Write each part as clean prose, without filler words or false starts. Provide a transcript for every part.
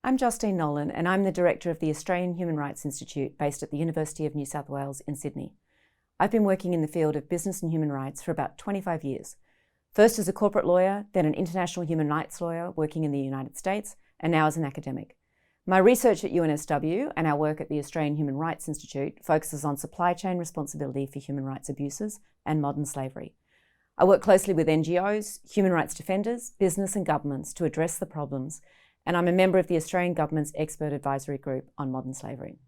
I'm Justine Nolan and I'm the Director of the Australian Human Rights Institute based at the University of New South Wales in Sydney. I've been working in the field of business and human rights for about 25 years. First as a corporate lawyer, then an international human rights lawyer working in the United States, and now as an academic. My research at UNSW and our work at the Australian Human Rights Institute focuses on supply chain responsibility for human rights abuses and modern slavery. I work closely with NGOs, human rights defenders, business and governments to address the problems, and I'm a member of the Australian Government's Expert Advisory Group on Modern Slavery.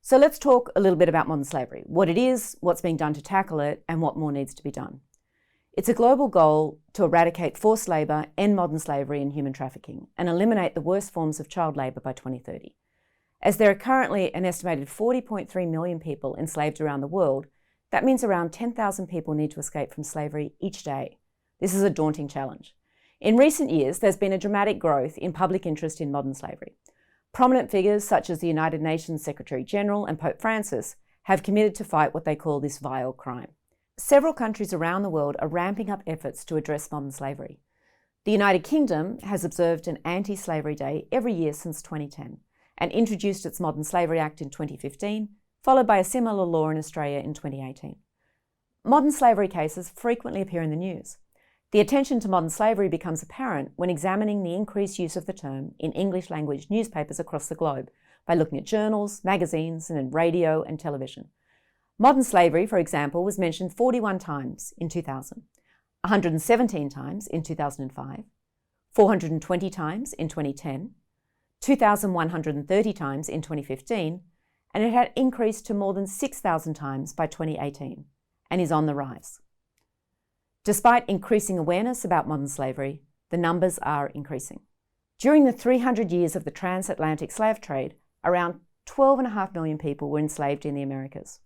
So let's talk a little bit about modern slavery, what it is, what's being done to tackle it, and what more needs to be done. It's a global goal to eradicate forced labour, end modern slavery and human trafficking, and eliminate the worst forms of child labour by 2030. As there are currently an estimated 40.3 million people enslaved around the world, that means around 10,000 people need to escape from slavery each day. This is a daunting challenge. In recent years, there's been a dramatic growth in public interest in modern slavery. Prominent figures such as the United Nations Secretary General and Pope Francis have committed to fight what they call this vile crime. Several countries around the world are ramping up efforts to address modern slavery. The United Kingdom has observed an anti-slavery day every year since 2010 and introduced its Modern Slavery Act in 2015, followed by a similar law in Australia in 2018. Modern slavery cases frequently appear in the news. The attention to modern slavery becomes apparent when examining the increased use of the term in English language newspapers across the globe by looking at journals, magazines, and in radio and television. Modern slavery, for example, was mentioned 41 times in 2000, 117 times in 2005, 420 times in 2010, 2,130 times in 2015, and it had increased to more than 6,000 times by 2018 and is on the rise. Despite increasing awareness about modern slavery, the numbers are increasing. During the 300 years of the transatlantic slave trade, around 12.5 million people were enslaved in the Americas.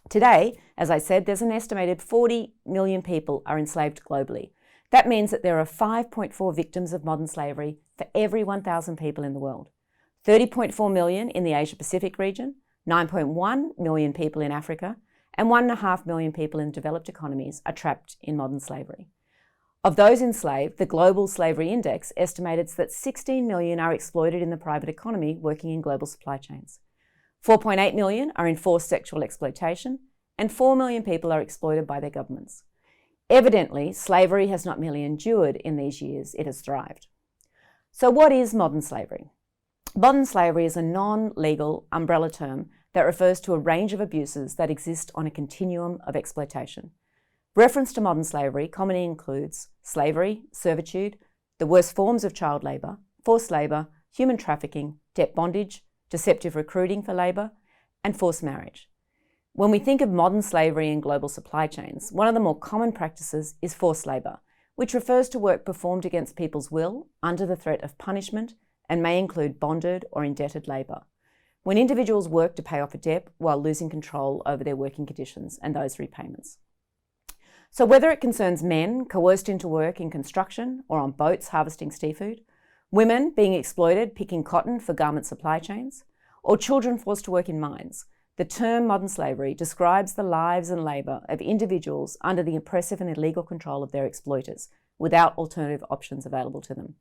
Today, as I said, there's an estimated 40 million people are enslaved globally. That means that there are 5.4 victims of modern slavery for every 1,000 people in the world. 30.4 million in the Asia-Pacific region, 9.1 million people in Africa, and 1.5 million people in developed economies are trapped in modern slavery. Of those enslaved, the Global Slavery Index estimated that 16 million are exploited in the private economy working in global supply chains. 4.8 million are in forced sexual exploitation, and 4 million people are exploited by their governments. Evidently, slavery has not merely endured in these years, it has thrived. So what is modern slavery? Modern slavery is a non-legal umbrella term that refers to a range of abuses that exist on a continuum of exploitation. Reference to modern slavery commonly includes slavery, servitude, the worst forms of child labour, forced labour, human trafficking, debt bondage, deceptive recruiting for labour, and forced marriage. When we think of modern slavery in global supply chains, one of the more common practices is forced labour, which refers to work performed against people's will under the threat of punishment and may include bonded or indebted labour, when individuals work to pay off a debt while losing control over their working conditions and those repayments. So whether it concerns men coerced into work in construction or on boats harvesting seafood, women being exploited picking cotton for garment supply chains, or children forced to work in mines, the term modern slavery describes the lives and labour of individuals under the oppressive and illegal control of their exploiters, without alternative options available to them.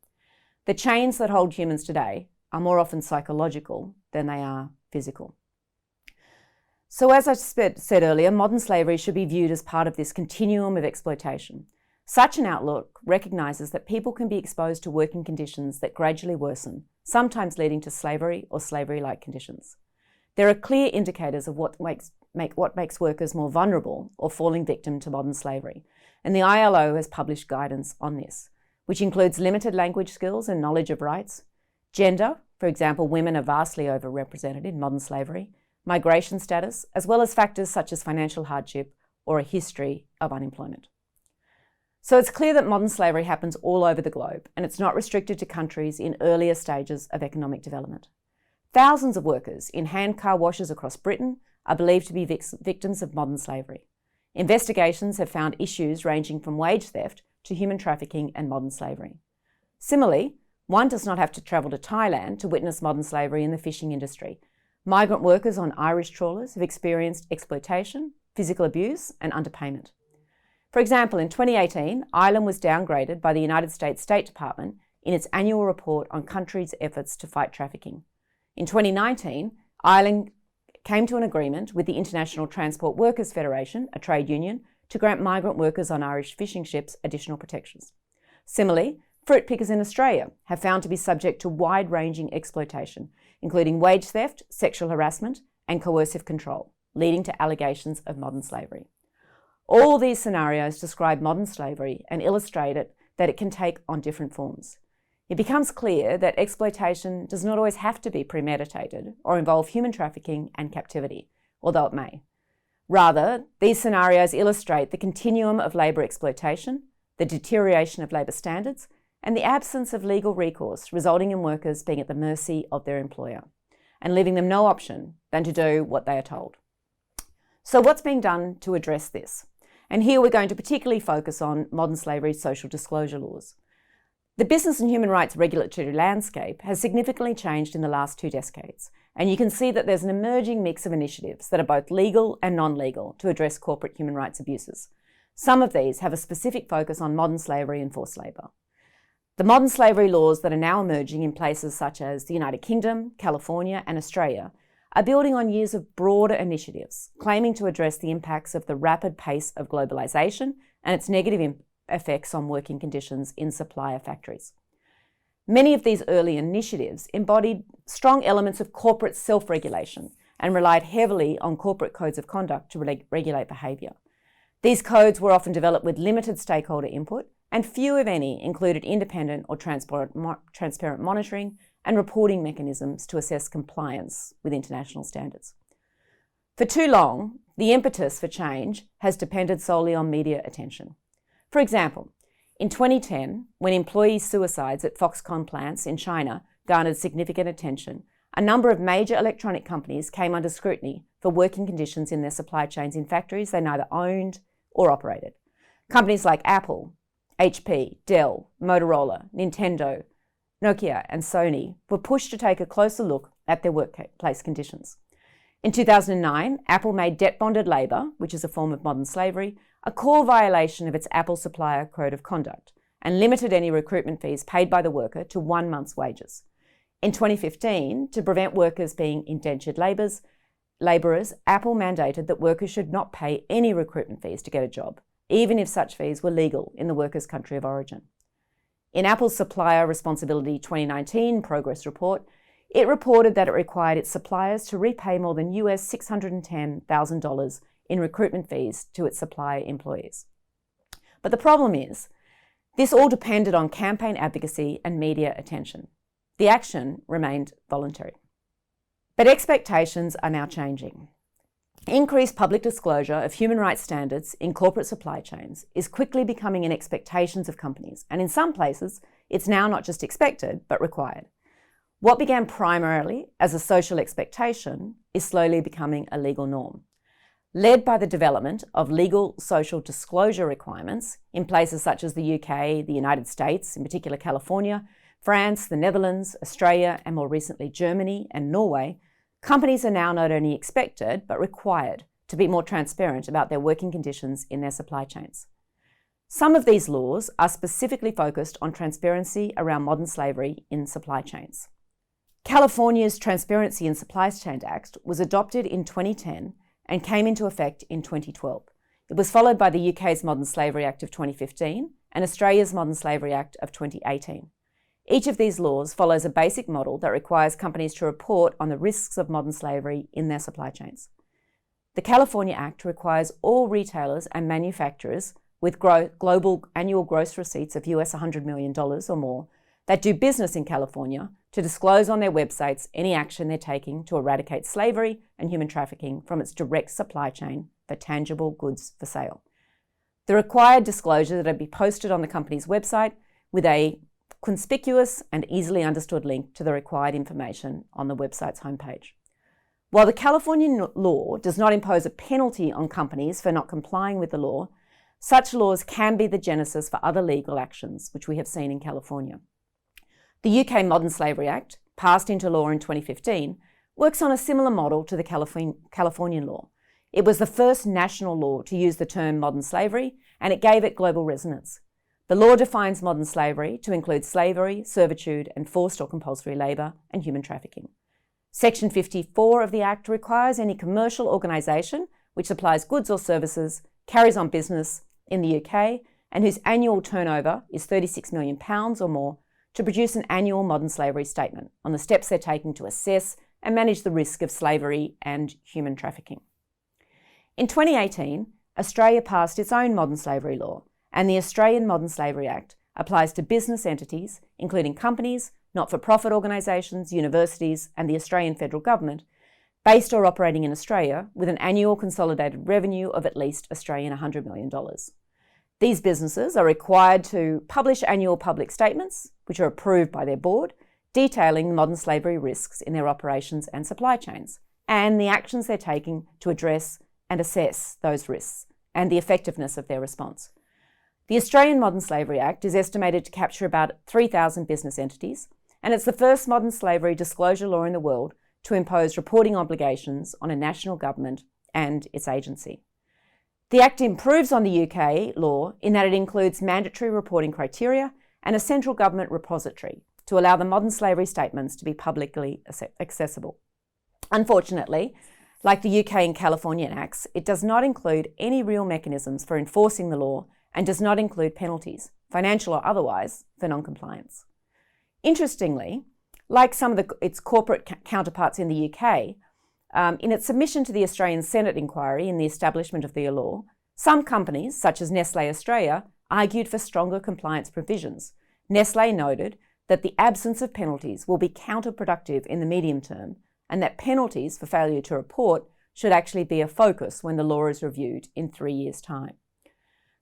The chains that hold humans today are more often psychological than they are physical. So as I said earlier, modern slavery should be viewed as part of this continuum of exploitation. Such an outlook recognises that people can be exposed to working conditions that gradually worsen, sometimes leading to slavery or slavery-like conditions. There are clear indicators of what makes workers more vulnerable or falling victim to modern slavery, and the ILO has published guidance on this, which includes limited language skills and knowledge of rights, gender, for example, women are vastly overrepresented in modern slavery, migration status, as well as factors such as financial hardship or a history of unemployment. So it's clear that modern slavery happens all over the globe, and it's not restricted to countries in earlier stages of economic development. Thousands of workers in hand car washes across Britain are believed to be victims of modern slavery. Investigations have found issues ranging from wage theft to human trafficking and modern slavery. Similarly, one does not have to travel to Thailand to witness modern slavery in the fishing industry. Migrant workers on Irish trawlers have experienced exploitation, physical abuse, and underpayment. For example, in 2018, Ireland was downgraded by the United States State Department in its annual report on countries' efforts to fight trafficking. In 2019, Ireland came to an agreement with the International Transport Workers Federation, a trade union, to grant migrant workers on Irish fishing ships additional protections. Similarly, fruit pickers in Australia have found to be subject to wide-ranging exploitation, including wage theft, sexual harassment, and coercive control, leading to allegations of modern slavery. All these scenarios describe modern slavery and illustrate that it can take on different forms. It becomes clear that exploitation does not always have to be premeditated or involve human trafficking and captivity, although it may. Rather, these scenarios illustrate the continuum of labour exploitation, the deterioration of labour standards, and the absence of legal recourse, resulting in workers being at the mercy of their employer and leaving them no option than to do what they are told. So what's being done to address this? And here we're going to particularly focus on modern slavery social disclosure laws. The business and human rights regulatory landscape has significantly changed in the last 2 decades, and you can see that there's an emerging mix of initiatives that are both legal and non-legal to address corporate human rights abuses. Some of these have a specific focus on modern slavery and forced labour. The modern slavery laws that are now emerging in places such as the United Kingdom, California, and Australia are building on years of broader initiatives, claiming to address the impacts of the rapid pace of globalisation and its negative effects on working conditions in supplier factories. Many of these early initiatives embodied strong elements of corporate self-regulation and relied heavily on corporate codes of conduct to regulate behaviour. These codes were often developed with limited stakeholder input, and few, if any, included independent or transparent monitoring and reporting mechanisms to assess compliance with international standards. For too long, the impetus for change has depended solely on media attention. For example, in 2010, when employee suicides at Foxconn plants in China garnered significant attention, a number of major electronic companies came under scrutiny for working conditions in their supply chains in factories they neither owned or operated. Companies like Apple, HP, Dell, Motorola, Nintendo, Nokia, and Sony were pushed to take a closer look at their workplace conditions. In 2009, Apple made debt-bonded labour, which is a form of modern slavery, a core violation of its Apple Supplier Code of Conduct and limited any recruitment fees paid by the worker to 1 month's wages. In 2015, to prevent workers being indentured labourers, Apple mandated that workers should not pay any recruitment fees to get a job, even if such fees were legal in the worker's country of origin. In Apple's Supplier Responsibility 2019 Progress Report, it reported that it required its suppliers to repay more than US $610,000 in recruitment fees to its supplier employees. But the problem is, this all depended on campaign advocacy and media attention. The action remained voluntary. But expectations are now changing. Increased public disclosure of human rights standards in corporate supply chains is quickly becoming an expectation of companies, and in some places, it's now not just expected, but required. What began primarily as a social expectation is slowly becoming a legal norm. Led by the development of legal social disclosure requirements in places such as the UK, the United States, in particular California, France, the Netherlands, Australia, and more recently Germany and Norway, companies are now not only expected, but required to be more transparent about their working conditions in their supply chains. Some of these laws are specifically focused on transparency around modern slavery in supply chains. California's Transparency in Supply Chain Act was adopted in 2010 and came into effect in 2012. It was followed by the UK's Modern Slavery Act of 2015 and Australia's Modern Slavery Act of 2018. Each of these laws follows a basic model that requires companies to report on the risks of modern slavery in their supply chains. The California Act requires all retailers and manufacturers with global annual gross receipts of US $100 million or more that do business in California to disclose on their websites any action they're taking to eradicate slavery and human trafficking from its direct supply chain for tangible goods for sale. The required disclosure that be posted on the company's website with a conspicuous and easily understood link to the required information on the website's homepage. While the California law does not impose a penalty on companies for not complying with the law, such laws can be the genesis for other legal actions, which we have seen in California. The UK Modern Slavery Act, passed into law in 2015, works on a similar model to the Californian law. It was the first national law to use the term modern slavery, and it gave it global resonance. The law defines modern slavery to include slavery, servitude, and forced or compulsory labour and human trafficking. Section 54 of the Act requires any commercial organisation which supplies goods or services, carries on business in the UK, and whose annual turnover is £36 million or more to produce an annual modern slavery statement on the steps they're taking to assess and manage the risk of slavery and human trafficking. In 2018, Australia passed its own modern slavery law, and the Australian Modern Slavery Act applies to business entities, including companies, not-for-profit organisations, universities, and the Australian federal government, based or operating in Australia with an annual consolidated revenue of at least $100 million. These businesses are required to publish annual public statements, which are approved by their board, detailing modern slavery risks in their operations and supply chains, and the actions they're taking to address and assess those risks, and the effectiveness of their response. The Australian Modern Slavery Act is estimated to capture about 3,000 business entities, and it's the first modern slavery disclosure law in the world to impose reporting obligations on a national government and its agency. The Act improves on the UK law in that it includes mandatory reporting criteria and a central government repository to allow the modern slavery statements to be publicly accessible. Unfortunately, like the UK and Californian Acts, it does not include any real mechanisms for enforcing the law and does not include penalties, financial or otherwise, for non-compliance. Interestingly, like some of its corporate counterparts in the UK, in its submission to the Australian Senate inquiry in the establishment of the law, some companies, such as Nestlé Australia, argued for stronger compliance provisions. Nestlé noted that the absence of penalties will be counterproductive in the medium term, and that penalties for failure to report should actually be a focus when the law is reviewed in 3 years' time.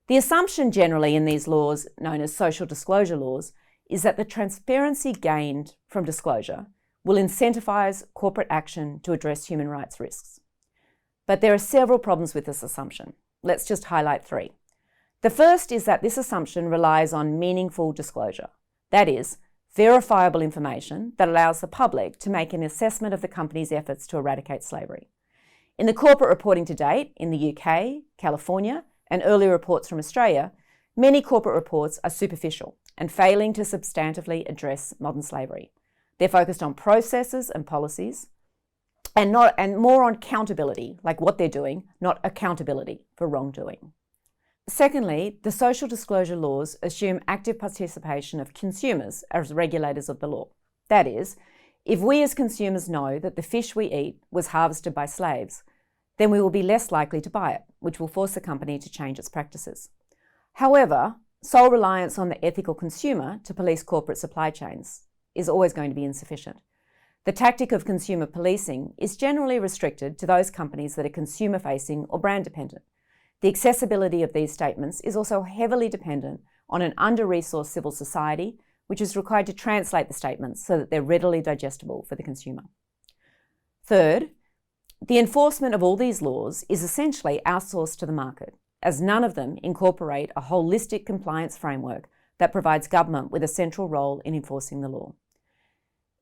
The assumption generally in these laws, known as social disclosure laws, is that the transparency gained from disclosure will incentivise corporate action to address human rights risks. But there are several problems with this assumption. Let's just highlight 3. The first is that this assumption relies on meaningful disclosure, that is, verifiable information that allows the public to make an assessment of the company's efforts to eradicate slavery. In the corporate reporting to date in the UK, California, and early reports from Australia, many corporate reports are superficial and failing to substantively address modern slavery. They're focused on processes and policies and more on accountability, like what they're doing, not accountability for wrongdoing. Secondly, the social disclosure laws assume active participation of consumers as regulators of the law. That is, if we as consumers know that the fish we eat was harvested by slaves, then we will be less likely to buy it, which will force the company to change its practices. However, sole reliance on the ethical consumer to police corporate supply chains is always going to be insufficient. The tactic of consumer policing is generally restricted to those companies that are consumer-facing or brand-dependent. The accessibility of these statements is also heavily dependent on an under-resourced civil society, which is required to translate the statements so that they're readily digestible for the consumer. Third, the enforcement of all these laws is essentially outsourced to the market, as none of them incorporate a holistic compliance framework that provides government with a central role in enforcing the law.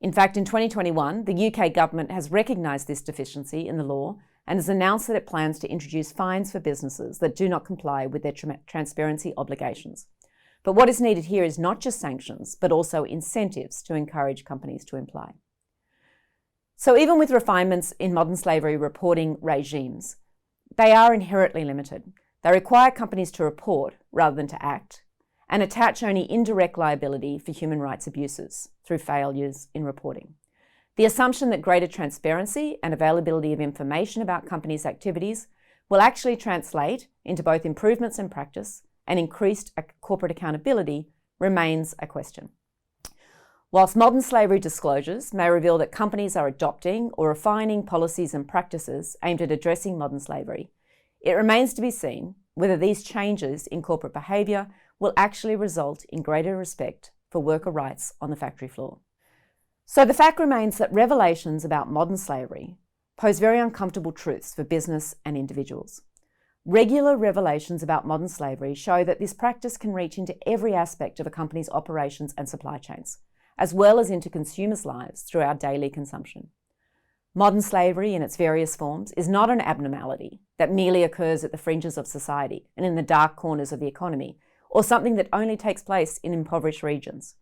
In fact, in 2021, the UK government has recognised this deficiency in the law and has announced that it plans to introduce fines for businesses that do not comply with their transparency obligations. But what is needed here is not just sanctions, but also incentives to encourage companies to comply. So even with refinements in modern slavery reporting regimes, they are inherently limited. They require companies to report rather than to act, and attach only indirect liability for human rights abuses through failures in reporting. The assumption that greater transparency and availability of information about companies' activities will actually translate into both improvements in practice and increased corporate accountability remains a question. Whilst modern slavery disclosures may reveal that companies are adopting or refining policies and practices aimed at addressing modern slavery, it remains to be seen whether these changes in corporate behaviour will actually result in greater respect for worker rights on the factory floor. So the fact remains that revelations about modern slavery pose very uncomfortable truths for business and individuals. Regular revelations about modern slavery show that this practice can reach into every aspect of a company's operations and supply chains, as well as into consumers' lives through our daily consumption. Modern slavery in its various forms is not an abnormality that merely occurs at the fringes of society and in the dark corners of the economy, or something that only takes place in impoverished regions,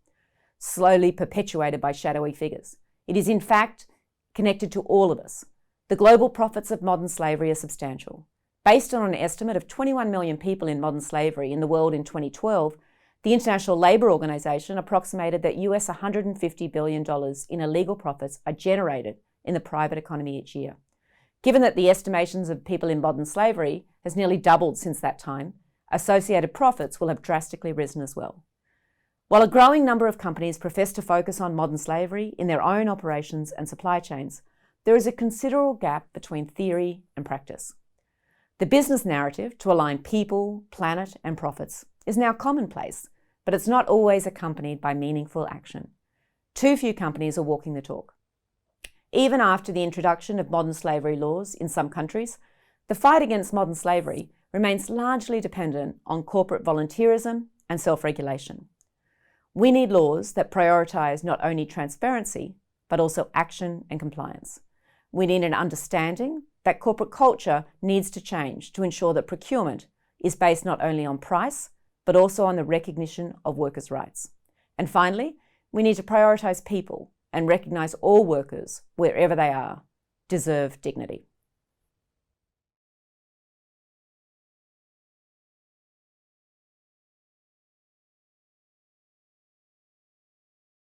slowly perpetuated by shadowy figures. It is in fact connected to all of us. The global profits of modern slavery are substantial. Based on an estimate of 21 million people in modern slavery in the world in 2012, the International Labour Organization approximated that US $150 billion in illegal profits are generated in the private economy each year. Given that the estimations of people in modern slavery has nearly doubled since that time, associated profits will have drastically risen as well. While a growing number of companies profess to focus on modern slavery in their own operations and supply chains, there is a considerable gap between theory and practice. The business narrative to align people, planet, and profits is now commonplace, but it's not always accompanied by meaningful action. Too few companies are walking the talk. Even after the introduction of modern slavery laws in some countries, the fight against modern slavery remains largely dependent on corporate volunteerism and self-regulation. We need laws that prioritise not only transparency, but also action and compliance. We need an understanding that corporate culture needs to change to ensure that procurement is based not only on price, but also on the recognition of workers' rights. And finally, we need to prioritise people and recognise all workers, wherever they are, deserve dignity.